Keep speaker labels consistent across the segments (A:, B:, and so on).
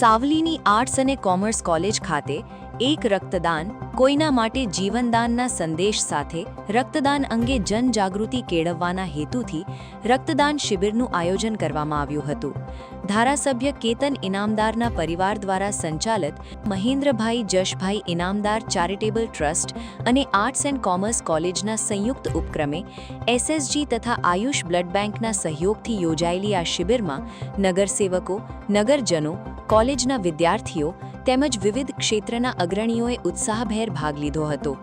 A: સાવલીની arts અને commerce college ખાતે એક રક્તદાન કોઈના માટે જીવનદાનના સંદેશ સાથે રક્તદાન અંગે જનજાગૃતિ કેળવવાના હેતુથી રક્તદાન શિબિરનું આયોજન કરવામાં આવ્યું હતું. ધારાસભ્ય કેતન ઇનામદારના પરિવાર દ્વારા સંચાલિત મહેન્દ્રભાઈ જશભાઈ ઇનામદાર ચેરિટેબલ ટ્રસ્ટ અને આર્ટ્સ એન્ડ કોમર્સ કોલેજના સંયુક્ત ઉપક્રમે એસએસજી તથા આયુષ બ્લડ બેંકના સહયોગથી યોજાયેલી આ શિબિરમાં નગરસેવકો, નગરજનો, કોલેજના વિદ્યાર્થીઓ તેમજ વિવિધ ક્ષેત્રના અગ્રણીઓએ ઉત્સાહભેર ભાગ લીધો હતો.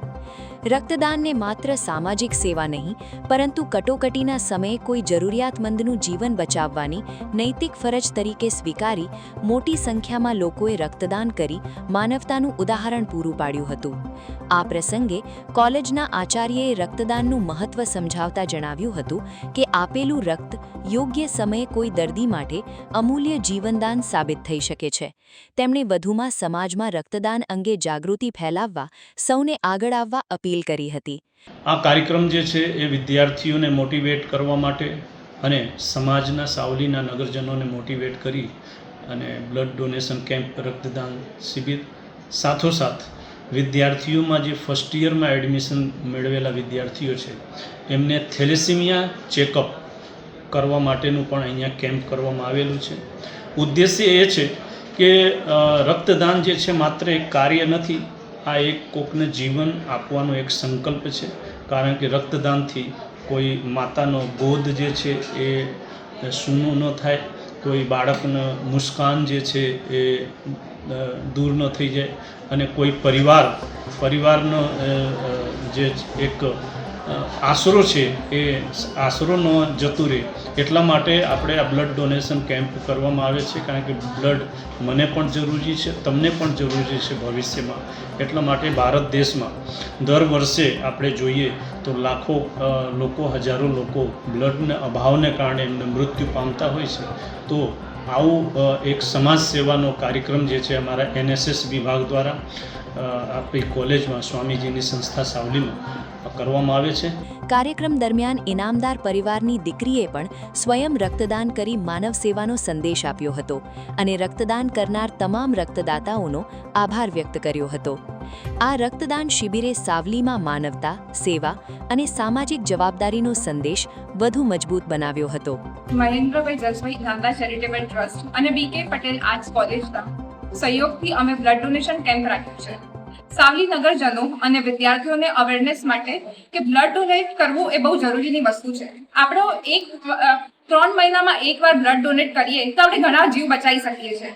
A: રક્તદાનને માત્ર સામાજિક સેવા નહીં, પરંતુ કટોકટીના સમયે કોઈ જરૂરિયાતમંદનું જીવન બચાવવાની નૈતિક ફરજ તરીકે સ્વીકારી મોટી સંખ્યામાં લોકોએ રક્તદાન કરી માનવતાનું ઉદાહરણ પૂરું પાડ્યું હતું. આ પ્રસંગે કોલેજના આચાર્યએ રક્તદાનનું મહત્વ સમજાવતા જણાવ્યું હતું કે આપેલું રક્ત યોગ્ય સમયે કોઈ દર્દી માટે અમૂલ્ય જીવનદાન સાબિત થઈ શકે છે. તેમણે વધુમાં સમાજમાં રક્તદાન અંગે જાગૃતિ ફેલાવવા સૌને આગળ આવવા અપીલ કરી હતી.
B: આ કાર્યક્રમ જે છે એ વિદ્યાર્થીઓને મોટિવેટ કરવા માટે અને સમાજના સાવલીના નગરજનોને મોટિવેટ કરી અને બ્લડ ડોનેશન કેમ્પ, રક્તદાન શિબિર, સાથોસાથ વિદ્યાર્થીઓમાં જે ફર્સ્ટ યરમાં એડમિશન મેળવેલા વિદ્યાર્થીઓ છે એમને થેલેસીમિયા ચેકઅપ કરવા માટેનું પણ અહીંયા કેમ્પ કરવામાં આવેલું છે. ઉદ્દેશ્ય એ છે કે રક્તદાન જે છે માત્ર એક કાર્ય નથી, આ એક કોકને જીવન આપવાનો એક સંકલ્પ છે. કારણ કે રક્તદાનથી કોઈ માતાનો ગોદ જે છે એ સૂનું ન થાય, કોઈ બાળકનો મુસ્કાન જે છે એ દૂર ન થઈ જાય અને કોઈ પરિવારનો જે એક આશરો છે એ આશરો ન જતું રહે. એટલા માટે આપણે આ બ્લડ ડોનેશન કેમ્પ કરવામાં આવે છે. કારણ કે બ્લડ મને પણ જરૂરી છે, તમને પણ જરૂરી છે ભવિષ્યમાં. એટલા માટે ભારત દેશમાં દર વર્ષે આપણે જોઈએ તો લાખો લોકો, હજારો લોકો બ્લડના અભાવને કારણે એમને મૃત્યુ પામતા હોય છે. તો આવું એક સમાજ સેવાનો કાર્યક્રમ જે છે અમારા એનએસએસ વિભાગ દ્વારા આપણી કોલેજમાં, સ્વામીજીની સંસ્થા સાવલીમાં કરવામાં આવે છે.
A: કાર્યક્રમ દરમિયાન ઇનામદાર પરિવારની દીકરીએ પણ સ્વયં રક્તદાન કરી માનવ સેવાનો સંદેશ આપ્યો હતો અને રક્તદાન કરનાર તમામ રક્તદાતાઓનો આભાર વ્યક્ત કર્યો હતો. આ રક્તદાન શિબિરે સાવલીમાં માનવતા, સેવા અને સામાજિક જવાબદારીનો સંદેશ વધુ મજબૂત બનાવ્યો હતો.
C: મહેન્દ્રભાઈ જશભાઈ ઇનામદાર ચેરિટેબલ ટ્રસ્ટ અને બીકે પટેલ આર્ટ્સ કોલેજના સહયોગથી અમે બ્લડ ડોનેશન કેમ્પ રાખ્યો છે. સાવલી નગરજનો અને વિદ્યાર્થીઓને અવેરનેસ માટે કે બ્લડ ડોનેટ કરવું એ બહુ જરૂરીની વસ્તુ છે. આપણો 3 મહિનામાં એકવાર બ્લડ ડોનેટ કરીએ તો આપણે ઘણા જીવ બચાવી શકીએ છીએ.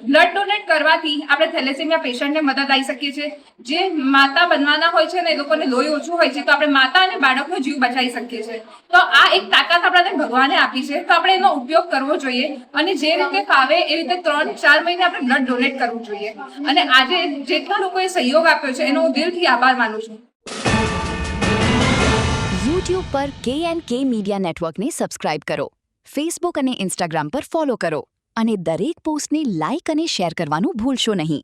C: બ્લડ ડોનેટ કરવાથી આપણે થેલેસેમિયા પેશન્ટને મદદ આવી શકીએ છીએ. જે માતા બનવાના હોય છે ને એ લોકોને લોહી ઓછું હોય છે, તો આપણે માતા અને બાળકનો જીવ બચાવી શકીએ છીએ. તો આ એક તાકાત આપણને ભગવાને આપી છે, તો આપણે એનો ઉપયોગ કરવો જોઈએ અને જે રીતે ફાવે એ રીતે 3-4 મહિને આપણે બ્લડ ડોનેટ કરવું જોઈએ. અને આજે જેટલા લોકોએ સહયોગ આપ્યો છે એનો હું દિલથી આભાર માનું છું.
A: YouTube પર K&K મીડિયા નેટવર્કને સબસ્ક્રાઇબ કરો, ફેસબુક અને ઇન્સ્ટાગ્રામ પર ફોલો કરો અને દરેક પોસ્ટને લાઇક અને શેર કરવાનું ભૂલશો નહીં.